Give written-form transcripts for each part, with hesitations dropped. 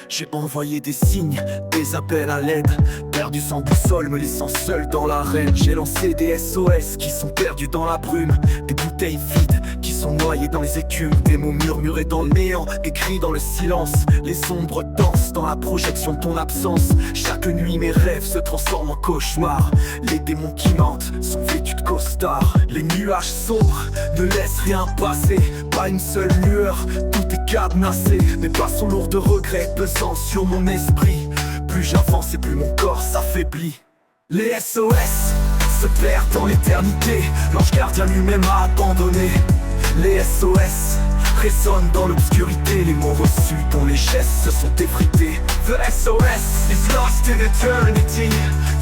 J'ai envoyé des signes, des appels à l'aide, perdu sans boussole, me laissant seul dans l'arène. J'ai lancé des SOS qui sont perdus dans la brume, des bouteilles vides qui sont noyées dans les écumes, des mots murmurés dans le néant, écrits dans le silence. Les ombres dansent dans la projection de ton absence. Chaque nuit mes rêves se transforment en cauchemars. Les démons qui mentent sont vêtus de costard. Les nuages sombres ne laissent rien passer, pas une seule lueur, tout est cadenassé. Mes pas sont lourds de regrets pesant sur mon esprit. Plus j'avance et plus mon corps s'affaiblit. Les SOS se perdent dans l'éternité, l'ange gardien lui-même a abandonné. Les SOS résonnent dans l'obscurité, les mots reçus dont les gestes se sont effrités. The SOS is lost in eternity,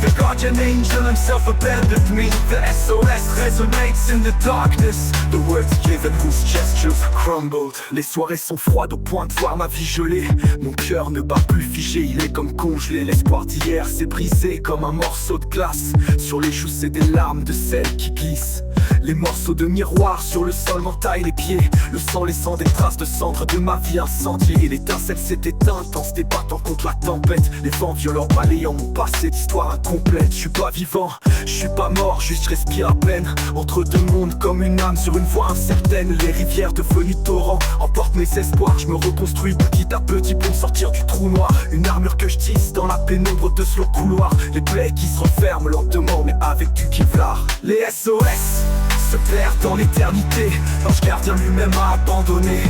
the guardian angel himself abandoned me. The SOS resonates in the darkness, the words given whose gestures crumbled. Les soirées sont froides au point de voir ma vie gelée. Mon cœur ne bat plus figé, il est comme congelé. L'espoir d'hier s'est brisé comme un morceau de glace. Sur les joues c'est des larmes de sel qui glissent. Les morceaux de miroir sur le sol m'entaillent les pieds, le sang laissant des traces de cendres de ma vie incendiée. L'étincelle s'est éteinte en se débattant contre la tempête. Les vents violents balayant mon passé d'histoire incomplète. Je suis pas vivant, je suis pas mort, juste je respire à peine. Entre deux mondes comme une âme sur une voie incertaine. Les rivières devenues torrents emportent mes espoirs. Je me reconstruis petit à petit pour me sortir du trou noir. Une armure que je tisse dans la pénombre de ce long couloir. Les plaies qui se referment lentement mais avec du kevlar. Les SOS se perd dans l'éternité, l'ange gardien lui-même a abandonné.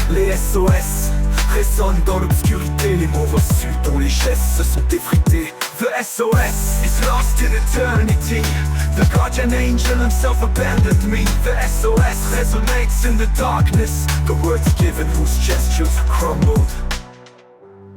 Les SOS résonnent dans l'obscurité, les mots reçus dont les gestes se sont effrités. The SOS is lost in eternity, the guardian angel himself abandoned me. The SOS resonates in the darkness, the words given whose gestures crumbled.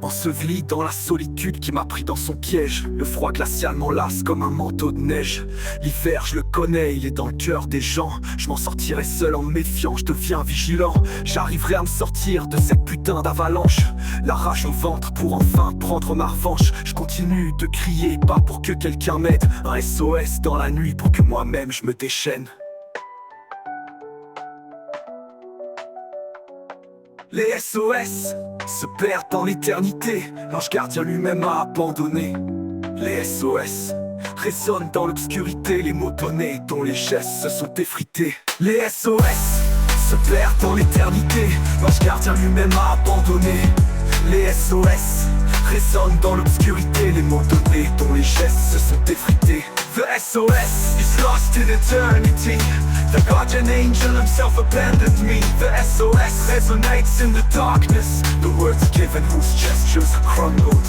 Enseveli dans la solitude qui m'a pris dans son piège, le froid glacial m'enlace comme un manteau de neige. L'hiver je le connais, il est dans le cœur des gens. Je m'en sortirai seul en me méfiant, je deviens vigilant. J'arriverai à me sortir de cette putain d'avalanche, la rage au ventre pour enfin prendre ma revanche. Je continue de crier, pas pour que quelqu'un m'aide, un SOS dans la nuit pour que moi-même je me déchaîne. Les SOS se perdent dans l'éternité, l'ange gardien lui-même a abandonné. Les SOS résonnent dans l'obscurité, les mots donnés dont les gestes se sont effrités. Les SOS se perdent dans l'éternité, l'ange gardien lui-même a abandonné. Les SOS résonnent dans l'obscurité, les mots donnés dont les gestes se sont effrités. The SOS is lost in eternity, the guardian angel himself abandoned me. The SOS resonates in the darkness, the words given whose gestures crumbled.